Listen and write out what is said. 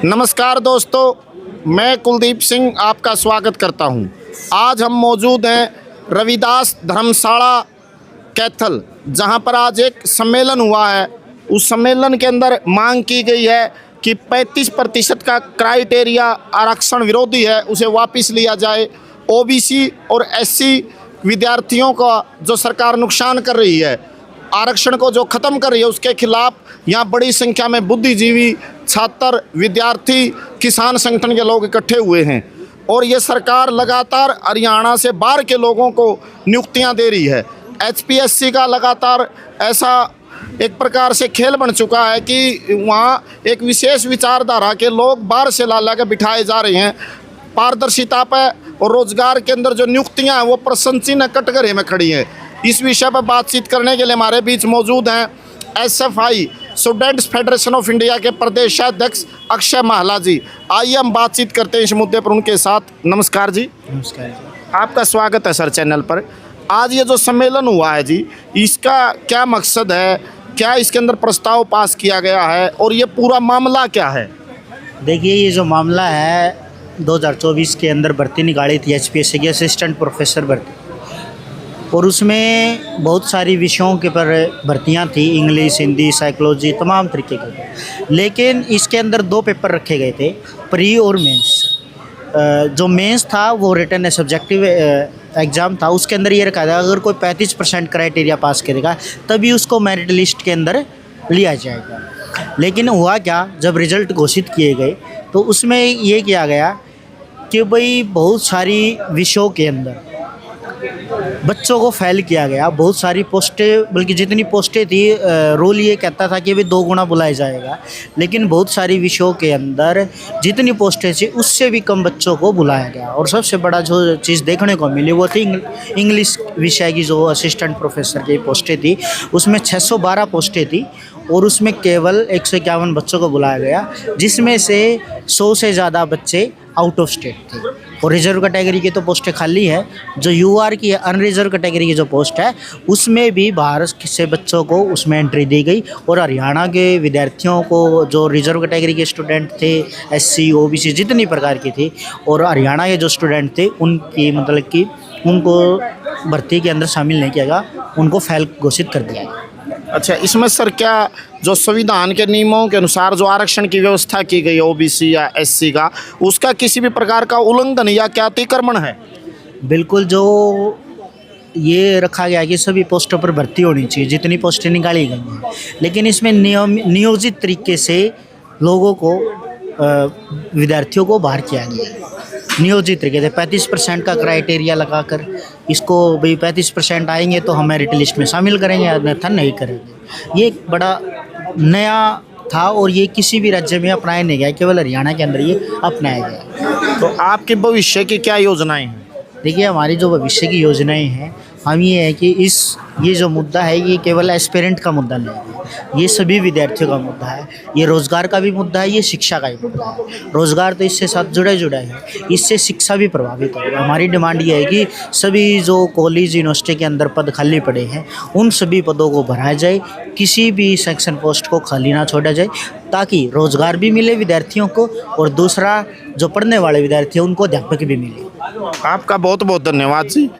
नमस्कार दोस्तों, मैं कुलदीप सिंह आपका स्वागत करता हूं। आज हम मौजूद हैं रविदास धर्मशाला कैथल, जहां पर आज एक सम्मेलन हुआ है। उस सम्मेलन के अंदर मांग की गई है कि 35% का क्राइटेरिया आरक्षण विरोधी है, उसे वापस लिया जाए। ओबीसी और एससी विद्यार्थियों का जो सरकार नुकसान कर रही है, आरक्षण को जो ख़त्म कर रही है, उसके खिलाफ यहाँ बड़ी संख्या में बुद्धिजीवी, छात्र, विद्यार्थी, किसान संगठन के लोग इकट्ठे हुए हैं। और ये सरकार लगातार हरियाणा से बाहर के लोगों को नियुक्तियाँ दे रही है। एचपीएससी का लगातार ऐसा एक प्रकार से खेल बन चुका है कि वहाँ एक विशेष विचारधारा के लोग बाहर से ला के बिठाए जा रहे हैं। पारदर्शिता पर और रोजगार के अंदर जो नियुक्तियाँ हैं वो प्रशंसनीय कटघरे में खड़ी हैं। इस विषय पर बातचीत करने के लिए हमारे बीच मौजूद हैं SFI students federation of India के प्रदेशाध्यक्ष अक्षय महला जी। आइए हम बातचीत करते हैं इस मुद्दे पर उनके साथ। नमस्कार जी। नमस्कार जी। आपका स्वागत है सर चैनल पर। आज ये जो सम्मेलन हुआ है जी, इसका क्या मकसद है, क्या इसके अंदर प्रस्ताव पास किया गया है और ये पूरा मामला क्या है? देखिए, ये जो मामला है 2024 के अंदर भर्ती निकाली थी एचपीएससी की असिस्टेंट प्रोफेसर भर्ती, और उसमें बहुत सारी विषयों के पर भर्तियां थी, इंग्लिश, हिंदी, साइकोलॉजी, तमाम तरीके के। लेकिन इसके अंदर दो पेपर रखे गए थे, प्री और मेंस। जो मेंस था वो रिटन सब्जेक्टिव एग्ज़ाम था। उसके अंदर ये रखा था अगर कोई 35% क्राइटेरिया पास करेगा तभी उसको मेरिट लिस्ट के अंदर लिया जाएगा। लेकिन हुआ क्या, जब रिज़ल्ट घोषित किए गए तो उसमें ये किया गया कि भाई बहुत सारी विषयों के अंदर बच्चों को फेल किया गया। बहुत सारी पोस्टें, बल्कि जितनी पोस्टें थी, रोल ये कहता था कि भाई 2 गुना बुलाया जाएगा, लेकिन बहुत सारी विषयों के अंदर जितनी पोस्टें थी उससे भी कम बच्चों को बुलाया गया। और सबसे बड़ा जो चीज़ देखने को मिली वो थी इंग्लिश विषय की जो असिस्टेंट प्रोफेसर की पोस्टें थी, उसमें 612 पोस्टें थी और उसमें केवल 151 बच्चों को बुलाया गया, जिसमें से 100 से ज़्यादा बच्चे आउट ऑफ स्टेट थे। और रिजर्व कैटेगरी की तो पोस्टें खाली है। जो यूआर की अनरिजर्व कैटेगरी की जो पोस्ट है उसमें भी बाहर से बच्चों को उसमें एंट्री दी गई। और हरियाणा के विद्यार्थियों को, जो रिजर्व कैटेगरी के स्टूडेंट थे, एससी, ओबीसी जितनी प्रकार की थी, और हरियाणा के जो स्टूडेंट थे उनकी मतलब कि उनको भर्ती के अंदर शामिल नहीं किया गया, उनको फेल घोषित कर दिया गया। अच्छा, इसमें सर क्या जो संविधान के नियमों के अनुसार जो आरक्षण की व्यवस्था की गई है ओबीसी या एससी का, उसका किसी भी प्रकार का उल्लंघन या क्या अतिक्रमण है? बिल्कुल, जो ये रखा गया कि सभी पोस्टों पर भर्ती होनी चाहिए जितनी पोस्टें निकाली गई हैं, लेकिन इसमें नियोजित तरीके से लोगों को, विद्यार्थियों को बाहर किया गया है। नियोजित तरीके से 35% का क्राइटेरिया लगाकर इसको भाई 35% आएंगे तो हम मेरिट लिस्ट में शामिल करेंगे, अन्यथा नहीं करेंगे। ये एक बड़ा नया था और ये किसी भी राज्य में अपनाया नहीं गया, केवल हरियाणा के अंदर ये अपनाया गया। तो आपके भविष्य की क्या योजनाएं हैं? देखिए, हमारी जो भविष्य की योजनाएं हैं, हम ये है कि ये जो मुद्दा है ये केवल एस्पिरेंट का मुद्दा नहीं है, ये सभी विद्यार्थियों का मुद्दा है। ये रोज़गार का भी मुद्दा है, ये शिक्षा का भी मुद्दा है। रोज़गार तो इससे साथ जुड़ा है, इससे शिक्षा भी प्रभावित होगा। हमारी डिमांड ये है कि सभी जो कॉलेज, यूनिवर्सिटी के अंदर पद खाली पड़े हैं उन सभी पदों को भराया जाए, किसी भी सेक्शन पोस्ट को खाली ना छोड़ा जाए, ताकि रोज़गार भी मिले विद्यार्थियों को और दूसरा जो पढ़ने वाले विद्यार्थी हैं उनको अध्यापक भी मिले। आपका बहुत बहुत धन्यवाद जी।